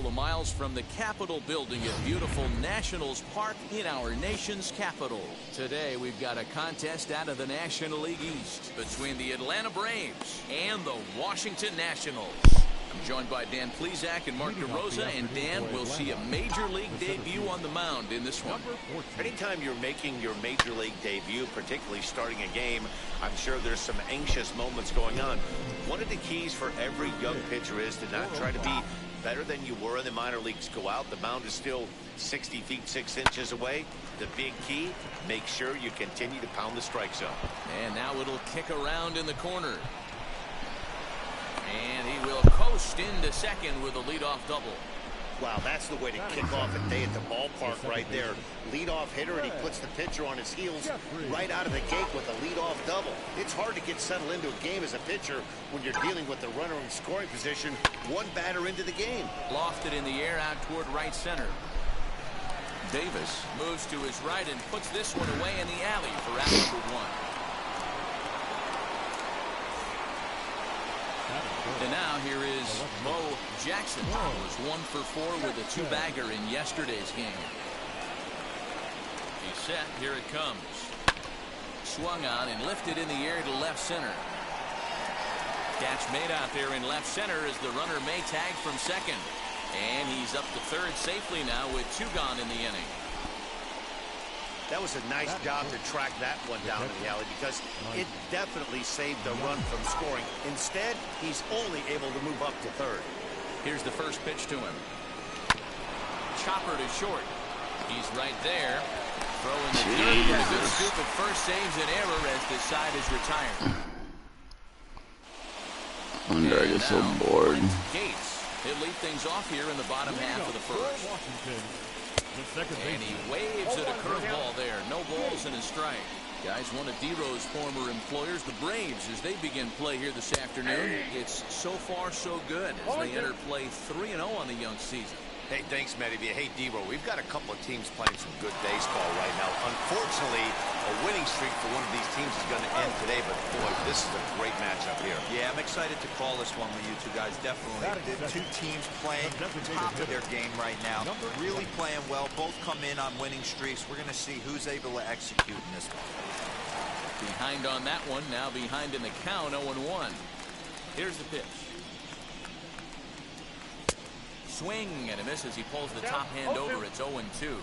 couple of miles from the Capitol building at beautiful Nationals Park in our nation's capital. Today we've got a contest out of the National League East between the Atlanta Braves and the Washington Nationals. I'm joined by Dan Plesac and Mark DeRosa, and Dan will see a major league debut on the mound in this one. Anytime you're making your major league debut, particularly starting a game, I'm sure there's some anxious moments going on. One of the keys for every young pitcher is to not try to be better than you were in the minor leagues. Go out, the mound is still 60 feet 6 inches away. The big key, make sure you continue to pound the strike zone. And now it'll kick around in the corner. And he will coast into second with a leadoff double. Wow, that's the way to kick off a day at the ballpark right there. Leadoff hitter, and he puts the pitcher on his heels right out of the gate with a leadoff double. It's hard to get settled into a game as a pitcher when you're dealing with the runner in scoring position one batter into the game. Lofted in the air out toward right center. Davis moves to his right and puts this one away in the alley for out number 1. And now here is Mo Jackson, who was 1 for 4 with a 2-bagger in yesterday's game. He's set. Here it comes. Swung on and lifted in the air to left center. Catch made out there in left center as the runner may tag from second. And he's up to third safely now with 2 gone in the inning. That was a nice job to track that one down in the alley, because it definitely saved the run from scoring. Instead, he's only able to move up to third. Here's the first pitch to him. Chopper to short. He's right there. Throwing the dirt. A good scoop of first saves an error as this side is retired. I get so bored. Gates. He'll lead things off here in the bottom half of the first. And he waves at a curveball there. No balls and a strike. Guys, one of D-Rose former employers, the Braves, as they begin play here this afternoon. It's so far so good as they enter play 3-0 on the young season. Hey, thanks, Matty. Hey, D-Ro, we've got a couple of teams playing some good baseball right now. Unfortunately, a winning streak for one of these teams is going to end today, but boy, this is a great matchup here. Yeah, I'm excited to call this one with you two guys, definitely. The two teams playing top of their game right now, really playing well. Both come in on winning streaks. We're going to see who's able to execute in this one. Behind on that one, now behind in the count, 0-1. Here's the pitch. Swing and a miss as he pulls the top hand over. It's 0-2.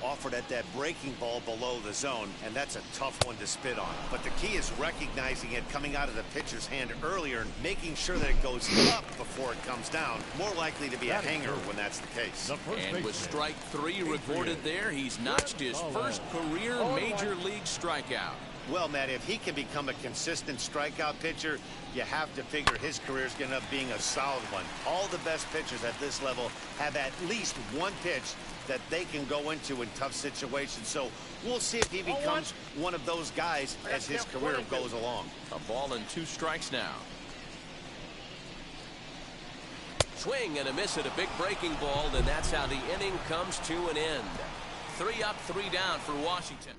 Offered at that breaking ball below the zone, and that's a tough one to spit on. But the key is recognizing it coming out of the pitcher's hand earlier and making sure that it goes up before it comes down. More likely to be a hanger when that's the case. And with strike 3 recorded there, he's notched his first career major league strikeout. Well, Matt, if he can become a consistent strikeout pitcher, you have to figure his career is going to end up being a solid one. All the best pitchers at this level have at least one pitch that they can go into in tough situations. So we'll see if he becomes one of those guys as his career goes along. A ball and 2 strikes now. Swing and a miss at a big breaking ball, and that's how the inning comes to an end. 3 up, 3 down for Washington.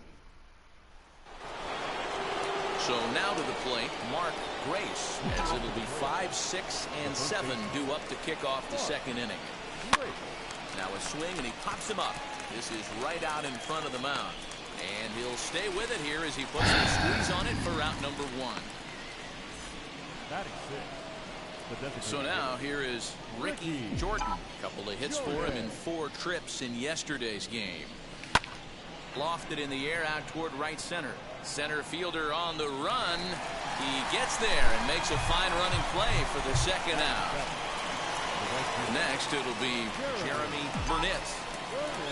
So now to the plate, Mark Grace, as it'll be 5, 6, and 7 due up to kick off the second inning. Now a swing, and he pops him up. This is right out in front of the mound. And he'll stay with it here as he puts the squeeze on it for out number 1. So now here is Ricky Jordan. Couple of hits for him in 4 trips in yesterday's game. Lofted in the air out toward right center. Center fielder on the run. He gets there and makes a fine running play for the second out. Next, it'll be Jeremy Burnett.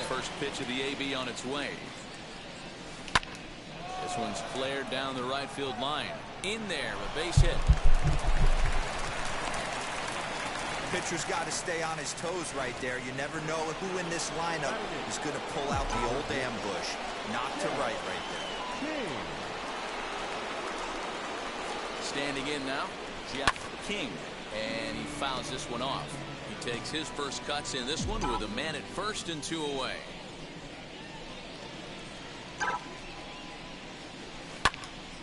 First pitch of the AB on its way. This one's flared down the right field line. In there, a base hit. Pitcher's got to stay on his toes right there. You never know who in this lineup is going to pull out the old ambush. Knock to right there. Standing in now, Jeff King, and he fouls this one off. He takes his first cuts in this one with a man at first and 2 away.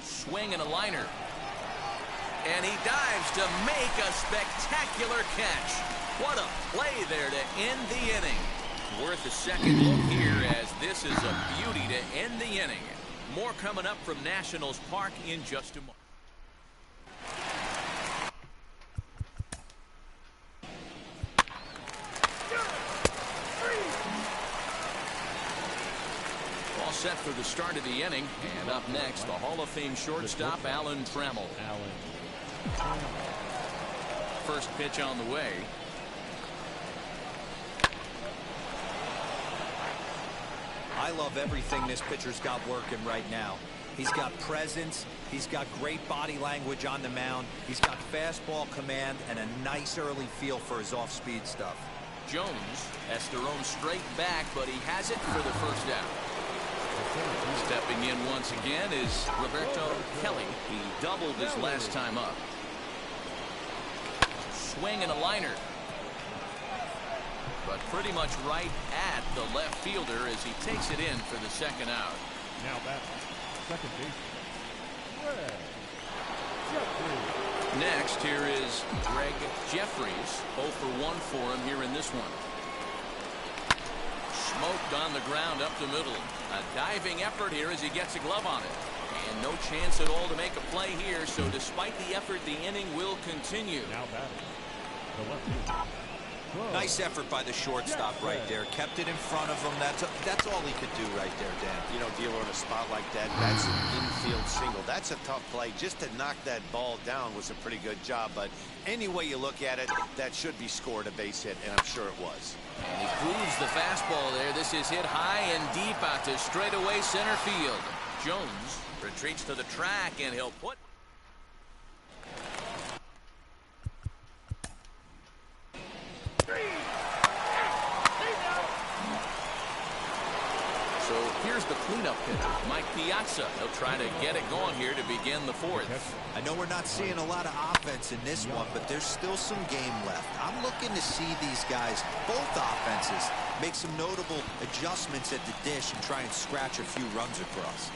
Swing and a liner. And he dives to make a spectacular catch. What a play there to end the inning. Worth a second look here, as this is a beauty to end the inning. More coming up from Nationals Park in just a moment. All set for the start of the inning. And up next, the Hall of Fame shortstop, Alan Trammell. First pitch on the way. I love everything this pitcher's got working right now. He's got presence. He's got great body language on the mound. He's got fastball command and a nice early feel for his off-speed stuff. Jones has thrown straight back, but he has it for the first out. Stepping in once again is Roberto Kelly. He doubled his last time up. Swing and a liner. But pretty much right at the left fielder as he takes it in for the second out. Now back, second base. Next, here is Greg Jeffries. 0 for 1 for him here in this one. Smoked on the ground up the middle. A diving effort here as he gets a glove on it. And no chance at all to make a play here, so despite the effort, the inning will continue. Now batting, the left fielder. Nice effort by the shortstop right there. Kept it in front of him. That's all he could do right there, Dan. You know, dealer in a spot like that, that's an infield single. That's a tough play. Just to knock that ball down was a pretty good job. But any way you look at it, that should be scored a base hit, and I'm sure it was. And he grooves the fastball there. This is hit high and deep out to straightaway center field. Jones retreats to the track, and he'll put... So here's the cleanup hitter, Mike Piazza. He'll try to get it going here to begin the fourth. I know we're not seeing a lot of offense in this one, but there's still some game left. I'm looking to see these guys, both offenses, make some notable adjustments at the dish and try and scratch a few runs across.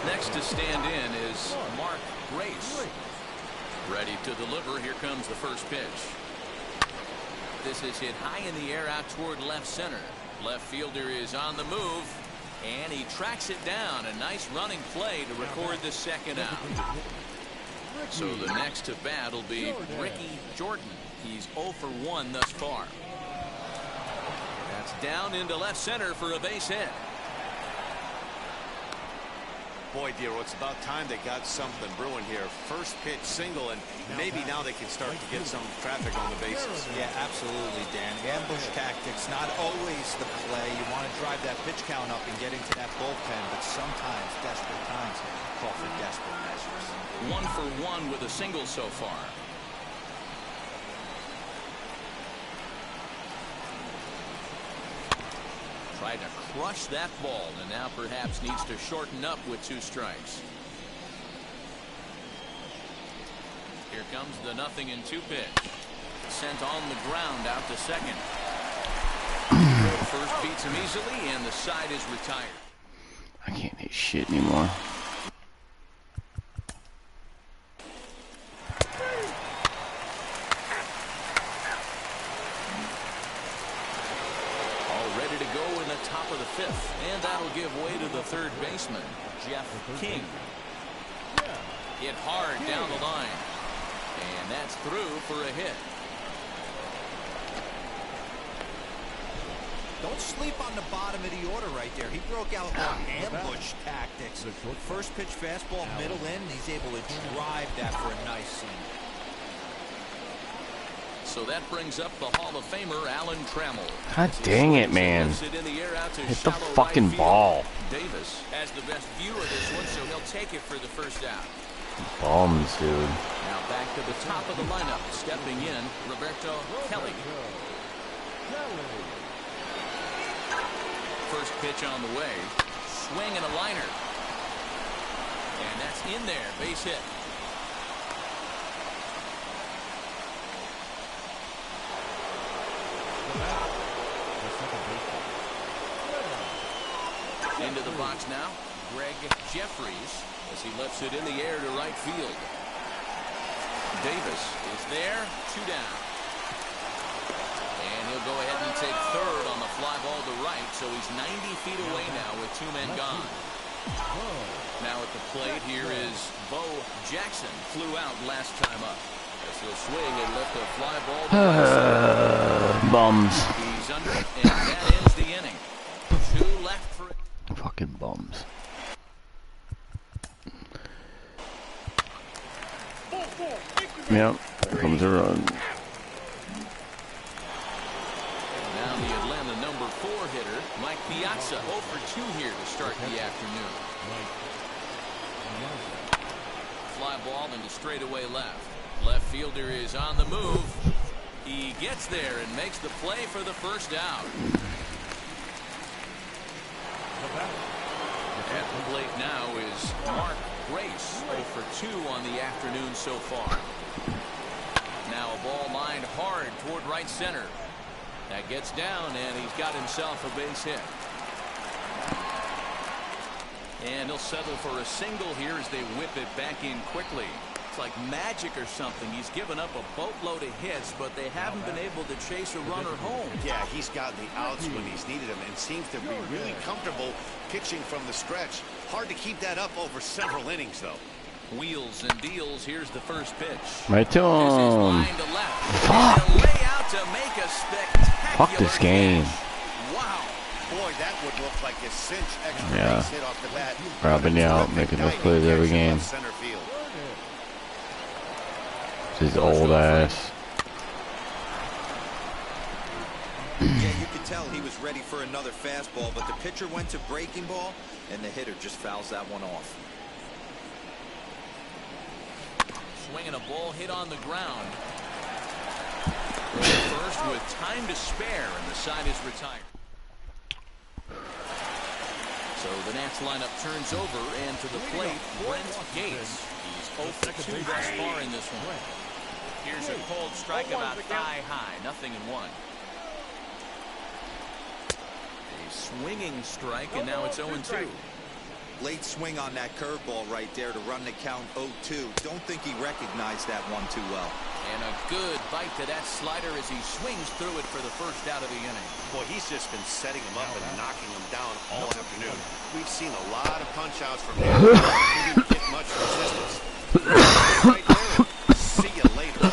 Next to stand in is Mark Grace. Ready to deliver. Here comes the first pitch. This is hit high in the air out toward left center. Left fielder is on the move, and he tracks it down. A nice running play to record the second out. So the next to bat will be Ricky Jordan. He's 0 for 1 thus far. That's down into left center for a base hit. Boy, dear, it's about time they got something brewing here. First pitch single, and maybe now they can start to get some traffic on the bases. Yeah, absolutely, Dan. Ambush tactics, not always the play. You want to drive that pitch count up and get into that bullpen, but sometimes desperate times call for desperate measures. 1 for 1 with a single so far. Tried to crush that ball, and now perhaps needs to shorten up with 2 strikes. Here comes the 0-2 pitch. Sent on the ground out to second. First beats him easily, and the side is retired. I can't hit shit anymore. Top of the 5th, and that'll give way to the third baseman, Jeff King. Hit hard down the line, and that's through for a hit. Don't sleep on the bottom of the order right there. He broke out on ambush tactics. First pitch fastball, middle in, he's able to drive that for a nice seam. So that brings up the Hall of Famer, Alan Trammell. God dang it, man. Hit the fucking ball. Davis has the best view of this one, so he'll take it for the first out. Bums, dude. Now back to the top of the lineup. Stepping in, Roberto Kelly. First pitch on the way. Swing and a liner. And that's in there. Base hit. Into the box now. Greg Jeffries as he lifts it in the air to right field. Davis is there, 2 down. And he'll go ahead and take third on the fly ball to right, so he's 90 feet away now with 2 men gone. Now at the plate here is Bo Jackson. Flew out last time up. As he'll swing and lift a fly ball to right. Bums. He's under it, and that ends the inning. 2 left for it. Fucking bums. Yep, comes a run. Now the Atlanta number 4 hitter, Mike Piazza, 0 for 2 here to start the afternoon. Fly ball into straightaway left. Left fielder is on the move. He gets there and makes the play for the first out. At the plate now is Mark Grace, 0 for 2 on the afternoon so far. Now a ball lined hard toward right center. That gets down, and he's got himself a base hit. And he'll settle for a single here as they whip it back in quickly. It's like magic or something. He's given up a boatload of hits, but they haven't been able to chase a runner home. Yeah, he's gotten the outs when he's needed them and seems to be really comfortable pitching from the stretch. Hard to keep that up over several innings, though. Wheels and deals. Here's the first pitch. Right to him. Fuck. Lay out to make a spectacular Fuck this game. Wow. Boy, that would look like a cinch extra base hit off the bat. Robbing you out, making those plays every game. Center field. His old ass. Yeah, you could tell he was ready for another fastball, but the pitcher went to breaking ball, and the hitter just fouls that one off. Swinging a ball hit on the ground. First with time to spare, and the side is retired. So the Nats lineup turns over, and to the plate, Brent Gates. He's 0 for 2 thus far in this one. Here's a cold strike about thigh high, 0-1. A swinging strike, and now it's 0-2. Late swing on that curveball right there to run the count 0-2. Don't think he recognized that one too well. And a good bite to that slider as he swings through it for the first out of the inning. Boy, he's just been setting him up and knocking him down all afternoon. We've seen a lot of punch-outs from him. He didn't get much resistance. Right there. See you later.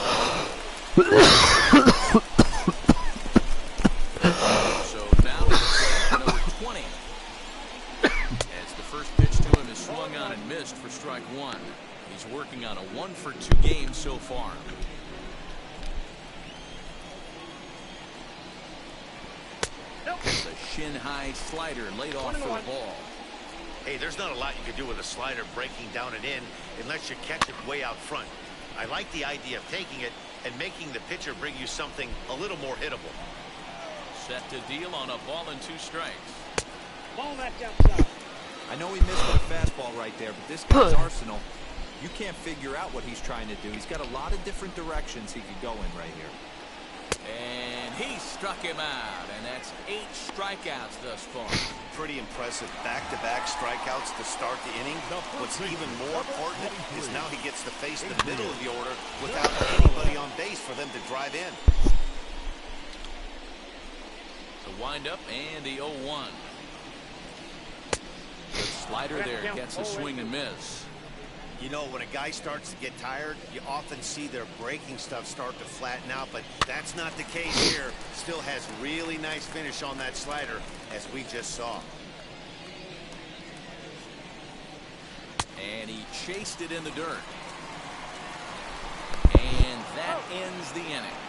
So now it's number 20. As the first pitch to him is swung on and missed for strike 1. He's working on a 1 for 2 game so far. The shin-high slider laid off for the ball. Hey, there's not a lot you can do with a slider breaking down and in unless you catch it way out front. I like the idea of taking it and making the pitcher bring you something a little more hittable. Set to deal on a ball and 2 strikes. Ball that's outside. I know he missed with a fastball right there, but this guy's arsenal, you can't figure out what he's trying to do. He's got a lot of different directions he could go in right here. And he struck him out, and that's 8 strikeouts thus far. Pretty impressive back-to-back strikeouts to start the inning. What's even more important is now he gets to face the middle of the order without anybody on base for them to drive in. The windup and the 0-1. The slider there gets a swing and miss. You know, when a guy starts to get tired, you often see their breaking stuff start to flatten out, but that's not the case here. Still has really nice finish on that slider, as we just saw. And he chased it in the dirt. And that ends the inning.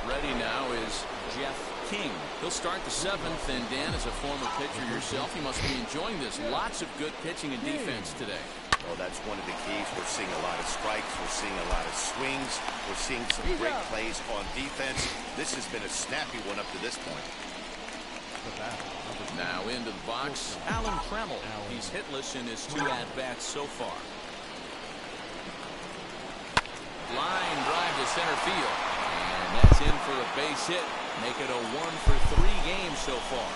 Ready now is Jeff King. He'll start the 7th, and Dan, as a former pitcher yourself, you must be enjoying this. Lots of good pitching and defense today. Well, that's one of the keys. We're seeing a lot of strikes. We're seeing a lot of swings. We're seeing some great plays on defense. This has been a snappy one up to this point. Now into the box, Alan Trammell. He's hitless in his 2 at-bats so far. Line drive to center field. And that's in for a base hit. Make it a 1 for 3 game so far.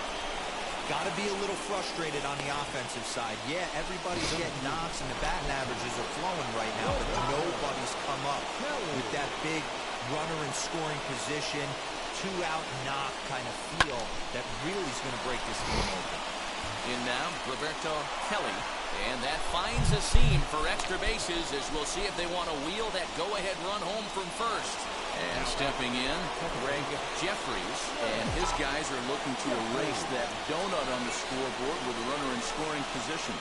Got to be a little frustrated on the offensive side. Yeah, everybody's getting knocks and the batting averages are flowing right now, but nobody's come up with that big runner in scoring position, two-out knock kind of feel that really is going to break this game open. In now, Roberto Kelly, and that finds a seam for extra bases as we'll see if they want to wheel that go-ahead run home from first. And stepping in, Greg Jeffries, and his guys are looking to erase that donut on the scoreboard with a runner in scoring position.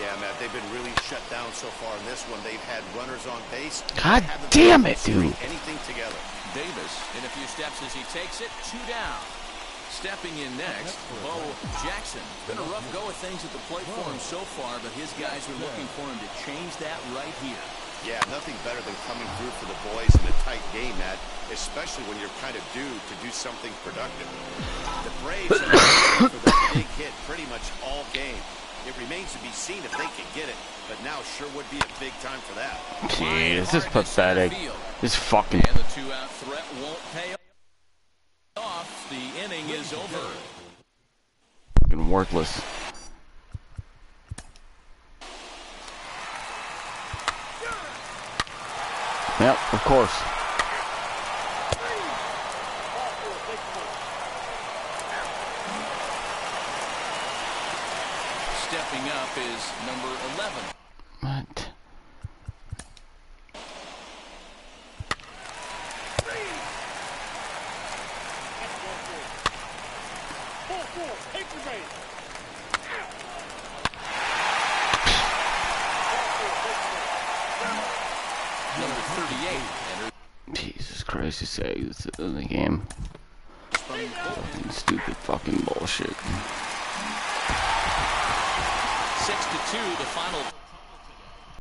Yeah, Matt, they've been really shut down so far in this one. They've had runners on base. God damn it, dude. Anything together. Davis in a few steps as he takes it, 2 down. Stepping in next, Bo Jackson. Been a rough go of things at the plate for him so far, but his guys are looking for him to change that right here. Yeah, nothing better than coming through for the boys in a tight game, Matt, especially when you're kind of due to do something productive. The Braves have been for that big hit pretty much all game. It remains to be seen if they can get it, but now sure would be a big time for that. Jeez, this is pathetic. This fucking... And the 2-out threat won't pay off. The inning is over. Fucking worthless. Yep, of course. Stepping up is number 11. What? Take the base. Number 38. Jesus Christ, you say this in the game. Fucking stupid fucking bullshit. 6-2, the final.